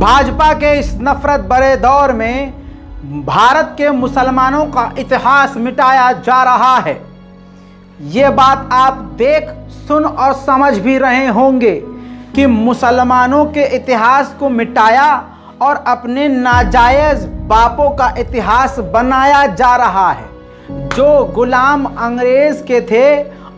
भाजपा के इस नफरत भरे दौर में भारत के मुसलमानों का इतिहास मिटाया जा रहा है। ये बात आप देख, सुन और समझ भी रहे होंगे कि मुसलमानों के इतिहास को मिटाया और अपने नाजायज बापों का इतिहास बनाया जा रहा है। जो गुलाम अंग्रेज के थे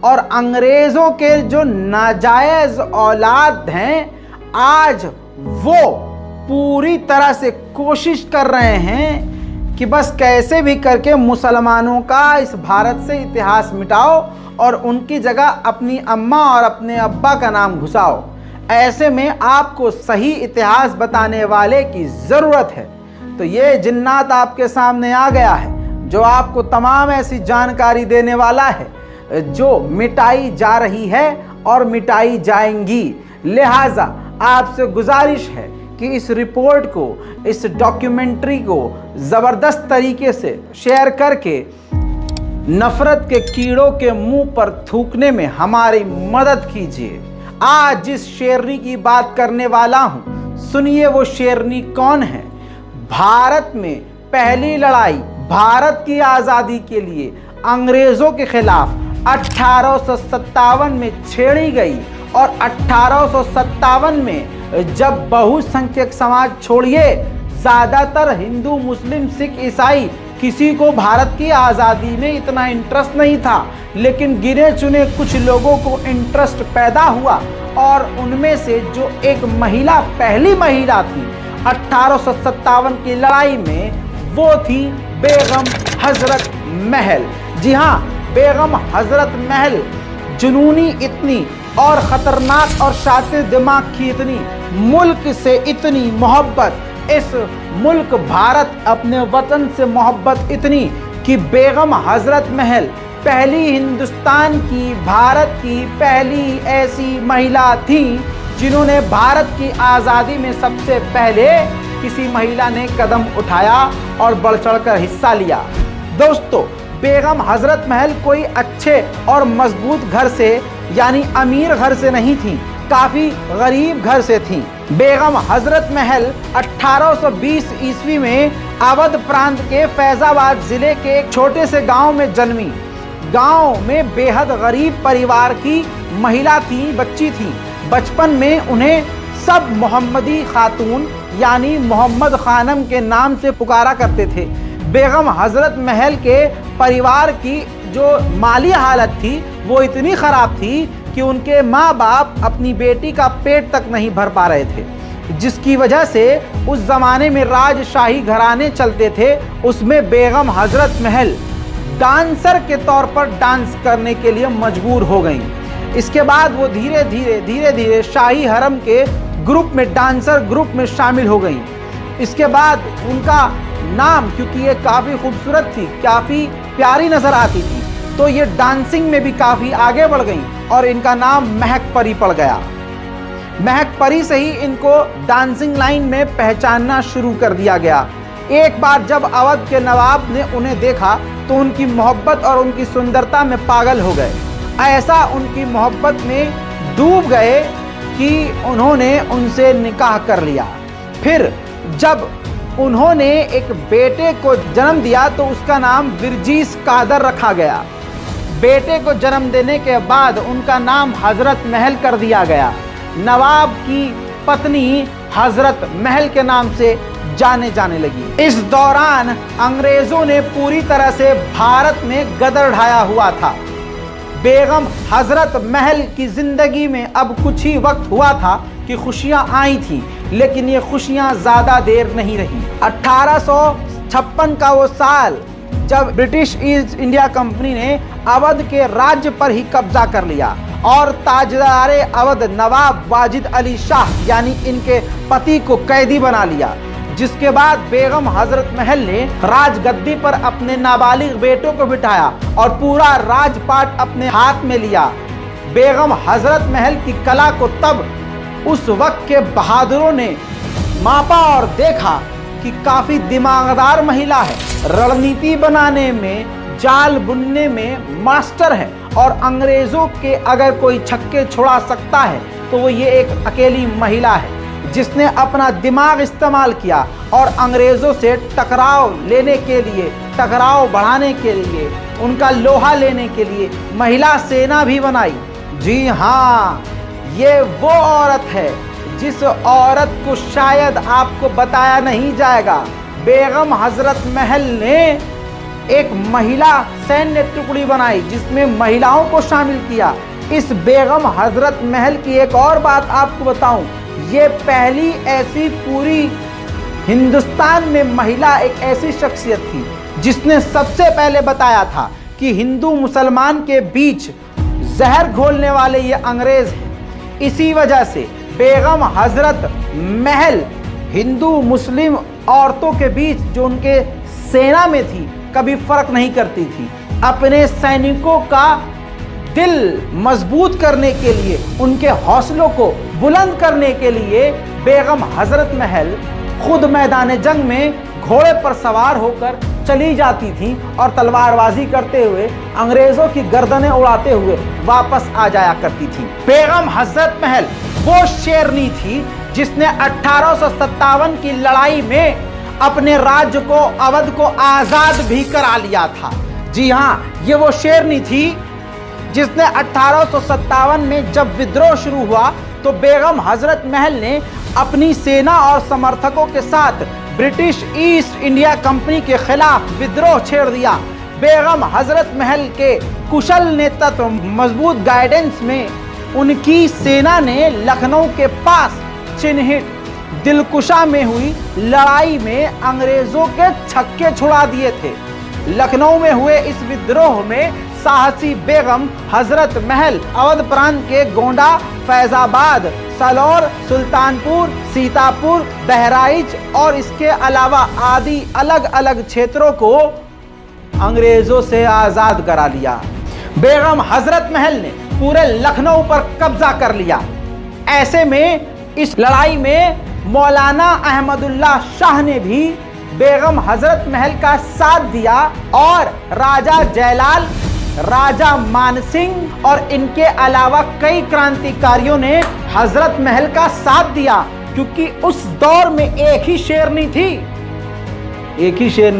और अंग्रेजों के जो नाजायज औलाद हैं, आज वो पूरी तरह से कोशिश कर रहे हैं कि बस कैसे भी करके मुसलमानों का इस भारत से इतिहास मिटाओ और उनकी जगह अपनी अम्मा और अपने अब्बा का नाम घुसाओ। ऐसे में आपको सही इतिहास बताने वाले की ज़रूरत है। तो ये जिन्नात आपके सामने आ गया है जो आपको तमाम ऐसी जानकारी देने वाला है जो मिटाई जा रही है और मिटाई जाएंगी। लिहाजा आपसे गुजारिश है कि इस रिपोर्ट को, इस डॉक्यूमेंट्री को ज़बरदस्त तरीके से शेयर करके नफ़रत के कीड़ों के मुंह पर थूकने में हमारी मदद कीजिए। आज जिस शेरनी की बात करने वाला हूं, सुनिए वो शेरनी कौन है। भारत में पहली लड़ाई भारत की आज़ादी के लिए अंग्रेज़ों के खिलाफ 1857 में छेड़ी गई और 1857 में जब बहुसंख्यक समाज छोड़िए ज़्यादातर हिंदू, मुस्लिम, सिख, ईसाई किसी को भारत की आज़ादी में इतना इंटरेस्ट नहीं था, लेकिन गिने चुने कुछ लोगों को इंटरेस्ट पैदा हुआ और उनमें से जो एक महिला, पहली महिला थी 1857 की लड़ाई में, वो थी बेगम हजरत महल। जी हाँ, बेगम हजरत महल जुनूनी इतनी और ख़तरनाक और शातिर दिमाग की इतनी, मुल्क से इतनी मोहब्बत, इस मुल्क भारत अपने वतन से मोहब्बत इतनी कि बेगम हजरत महल पहली हिंदुस्तान की, भारत की पहली ऐसी महिला थी जिन्होंने भारत की आज़ादी में सबसे पहले किसी महिला ने कदम उठाया और बढ़ चढ़कर हिस्सा लिया। दोस्तों, बेगम हजरत महल कोई अच्छे और मजबूत घर से यानी अमीर घर से नहीं थी, काफ़ी गरीब घर से थी। बेगम हजरत महल 1820 ईस्वी में अवध प्रांत के फैजाबाद ज़िले के एक छोटे से गांव में जन्मी। गांव में बेहद गरीब परिवार की महिला थी, बच्ची थी। बचपन में उन्हें सब मोहम्मदी खातून यानी मोहम्मद खानम के नाम से पुकारा करते थे। बेगम हजरत महल के परिवार की जो माली हालत थी वो इतनी ख़राब थी कि उनके माँ बाप अपनी बेटी का पेट तक नहीं भर पा रहे थे, जिसकी वजह से उस ज़माने में राजशाही घराने चलते थे। उसमें बेगम हजरत महल डांसर के तौर पर डांस करने के लिए मजबूर हो गई। इसके बाद वो धीरे धीरे शाही हरम के ग्रुप में, डांसर ग्रुप में शामिल हो गई। इसके बाद उनका नाम, क्योंकि ये काफ़ी खूबसूरत थी, काफ़ी प्यारी नज़र आती थी, तो ये डांसिंग में भी काफ़ी आगे बढ़ गई और इनका नाम महक परी पड़ गया। महक परी से ही इनको डांसिंग लाइन में पहचानना शुरू कर दिया गया। एक बार जब अवध के नवाब ने उन्हें देखा तो उनकी मोहब्बत और उनकी सुंदरता में पागल हो गए। ऐसा उनकी मोहब्बत में डूब गए कि उन्होंने उनसे निकाह कर लिया। फिर जब उन्होंने एक बेटे को जन्म दिया तो उसका नाम बिरजीस कादर रखा गया। बेटे को जन्म देने के बाद उनका नाम हजरत महल कर दिया गया। नवाब की पत्नी हजरत महल के नाम से जाने लगी। इस दौरान अंग्रेजों ने पूरी तरह से भारत में गदर ढाया हुआ था। बेगम हजरत महल की जिंदगी में अब कुछ ही वक्त हुआ था कि खुशियां आई थी, लेकिन ये खुशियां ज़्यादा देर नहीं रही। 1856 का वो साल जब ब्रिटिश ईस्ट इंडिया कंपनी ने अवध के राज्य पर ही कब्जा कर लिया और ताजदारे अवध नवाब वाजिद अली शाह यानी इनके पति को कैदी बना लिया, जिसके बाद बेगम हजरत महल ने राजगद्दी पर अपने नाबालिग बेटों को बिठाया और पूरा राजपाट अपने हाथ में लिया। बेगम हजरत महल की कला को तब उस वक्त के बहादुरों ने मापा और देखा कि काफ़ी दिमागदार महिला है, रणनीति बनाने में, जाल बुनने में मास्टर है और अंग्रेज़ों के अगर कोई छक्के छुड़ा सकता है तो वो ये एक अकेली महिला है। जिसने अपना दिमाग इस्तेमाल किया और अंग्रेज़ों से टकराव लेने के लिए, टकराव बढ़ाने के लिए, उनका लोहा लेने के लिए महिला सेना भी बनाई। जी हाँ, ये वो औरत है जिस औरत को शायद आपको बताया नहीं जाएगा। बेगम हजरत महल ने एक महिला सैन्य टुकड़ी बनाई जिसमें महिलाओं को शामिल किया। इस बेगम हजरत महल की एक और बात आपको बताऊं, ये पहली ऐसी पूरी हिंदुस्तान में महिला एक ऐसी शख्सियत थी जिसने सबसे पहले बताया था कि हिंदू मुसलमान के बीच जहर घोलने वाले ये अंग्रेज हैं। इसी वजह से बेगम हजरत महल हिंदू मुस्लिम औरतों के बीच जो उनके सेना में थी कभी फर्क नहीं करती थी। अपने सैनिकों का दिल मजबूत करने के लिए, उनके हौसलों को बुलंद करने के लिए बेगम हजरत महल खुद मैदान जंग में घोड़े पर सवार होकर चली जाती थी और तलवारबाजी करते हुए अंग्रेजों की गर्दनें उड़ाते हुए वापस आ जाया करती थी। बेगम हजरत महल वो शेरनी थी जिसने 1857 की लड़ाई में अपने राज्य को, अवध को आजाद भी करा लिया था। जी हाँ, ये वो शेरनी थी जिसने 1857 में जब विद्रोह शुरू हुआ तो बेगम हजरत महल ने अपनी सेना और समर्थकों के साथ ब्रिटिश ईस्ट इंडिया कंपनी के खिलाफ विद्रोह छेड़ दिया। बेगम हजरत महल के कुशल नेतृत्व, मजबूत गाइडेंस में उनकी सेना ने लखनऊ के पास चिन्हित दिलकुशा में हुई लड़ाई में अंग्रेजों के छक्के छुड़ा दिए थे। लखनऊ में हुए इस विद्रोह में साहसी बेगम हजरत महल अवध प्रांत के गोंडा, फैजाबाद, सलौर, सुल्तानपुर, सीतापुर, बहराइच और इसके अलावा आदि अलग अलग क्षेत्रों को अंग्रेजों से आजाद करा लिया। बेगम हजरत महल ने पूरे लखनऊ पर कब्जा कर लिया। ऐसे में इस लड़ाई में मौलाना अहमदुल्ला शाह ने भी बेगम हजरत महल का साथ दिया और राजा जयलाल, राजा मानसिंह और इनके अलावा कई क्रांतिकारियों ने हजरत महल का साथ दिया, क्योंकि उस दौर में एक ही शेरनी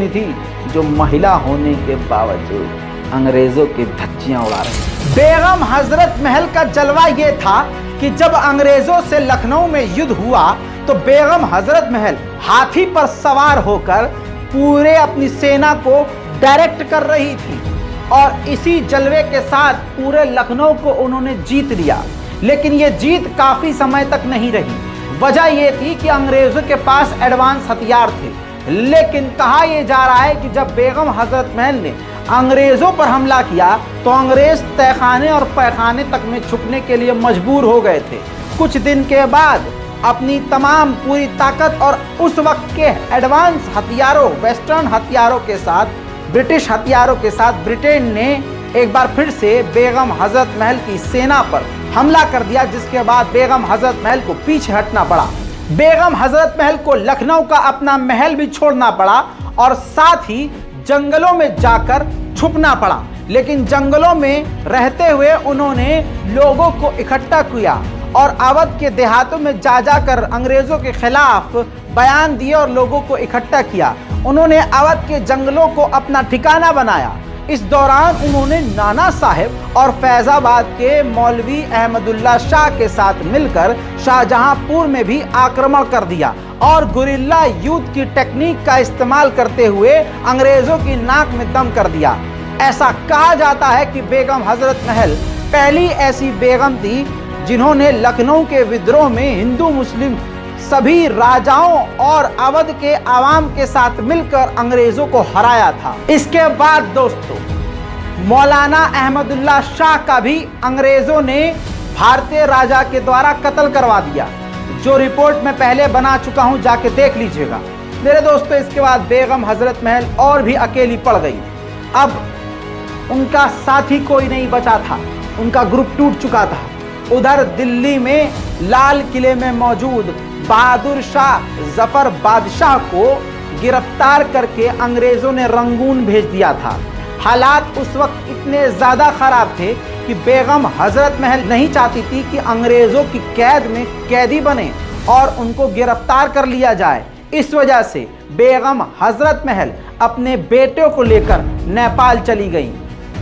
थी जो महिला होने के बावजूद अंग्रेजों की धज्जियां उड़ा रही। बेगम हजरत महल का जलवा यह था कि जब अंग्रेजों से लखनऊ में युद्ध हुआ तो बेगम हजरत महल हाथी पर सवार होकर पूरे अपनी सेना को डायरेक्ट कर रही थी और इसी जलवे के साथ पूरे लखनऊ को उन्होंने जीत लिया। लेकिन ये जीत काफी समय तक नहीं रही। वजह यह थी कि अंग्रेजों के पास एडवांस हथियार थे। लेकिन कहा यह जा रहा है कि जब बेगम हजरत महल ने अंग्रेजों पर हमला किया तो अंग्रेज तहखाने और पैखाने तक में छुपने के लिए मजबूर हो गए थे। कुछ दिन के बाद अपनी तमाम पूरी ताकत और उस वक्त के एडवांस हथियारों, वेस्टर्न हथियारों के साथ, ब्रिटिश हथियारों के साथ ब्रिटेन ने एक बार फिर से बेगम हजरत महल की सेना पर हमला कर दिया, जिसके बाद बेगम हजरत महल को पीछे हटना पड़ा। बेगम हजरत महल को लखनऊ का अपना महल भी छोड़ना पड़ा और साथ ही जंगलों में जाकर छुपना पड़ा। लेकिन जंगलों में रहते हुए उन्होंने लोगों को इकट्ठा किया और अवध के देहातों में जा जाकर अंग्रेजों के खिलाफ बयान दिए और लोगों को इकट्ठा किया। उन्होंने अवध के जंगलों को अपना ठिकाना बनाया। इस दौरान उन्होंने नाना साहेब और फैजाबाद के मौलवी अहमदुल्ला शाह के साथ मिलकर शाहजहांपुर में भी आक्रमण कर दिया और गुरिल्ला युद्ध की टेक्निक का इस्तेमाल करते हुए अंग्रेजों की नाक में दम कर दिया। ऐसा कहा जाता है कि बेगम हजरत महल पहली ऐसी बेगम थी जिन्होंने लखनऊ के विद्रोह में हिंदू मुस्लिम सभी राजाओं और अवध के आवाम के साथ मिलकर अंग्रेजों को हराया था। इसके बाद दोस्तों मौलाना अहमदुल्ला शाह का भी अंग्रेजों ने भारतीय राजा के द्वारा कत्ल करवा दिया, जो रिपोर्ट मैं पहले बना चुका हूं, जाके देख लीजिएगा मेरे दोस्तों। इसके बाद बेगम हजरत महल और भी अकेली पड़ गई। अब उनका साथी कोई नहीं बचा था, उनका ग्रुप टूट चुका था। उधर दिल्ली में लाल किले में मौजूद बहादुर शाह जफर बादशाह को गिरफ्तार करके अंग्रेजों ने रंगून भेज दिया था। हालात उस वक्त इतने ज़्यादा ख़राब थे कि बेगम हजरत महल नहीं चाहती थी कि अंग्रेज़ों की कैद में कैदी बने और उनको गिरफ्तार कर लिया जाए। इस वजह से बेगम हजरत महल अपने बेटे को लेकर नेपाल चली गई।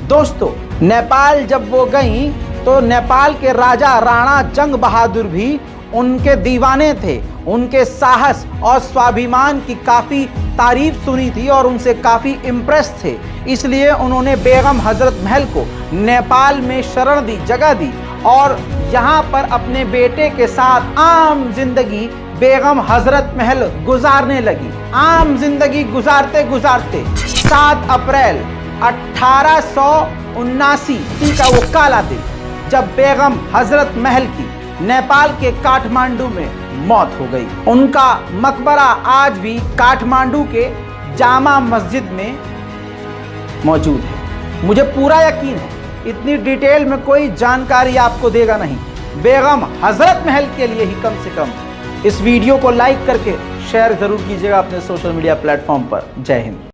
दोस्तों, नेपाल जब वो गई तो नेपाल के राजा राणा जंग बहादुर भी उनके दीवाने थे। उनके साहस और स्वाभिमान की काफ़ी तारीफ सुनी थी और उनसे काफ़ी इम्प्रेस थे। इसलिए उन्होंने बेगम हजरत महल को नेपाल में शरण दी, जगह दी और यहाँ पर अपने बेटे के साथ आम जिंदगी बेगम हजरत महल गुजारने लगी। आम जिंदगी गुजारते गुजारते 7 अप्रैल 1879 का वो काला दिन, जब बेगम हजरत महल की नेपाल के काठमांडू में मौत हो गई। उनका मकबरा आज भी काठमांडू के जामा मस्जिद में मौजूद है। मुझे पूरा यकीन है इतनी डिटेल में कोई जानकारी आपको देगा नहीं। बेगम हजरत महल के लिए ही कम से कम इस वीडियो को लाइक करके शेयर जरूर कीजिएगा अपने सोशल मीडिया प्लेटफॉर्म पर। जय हिंद।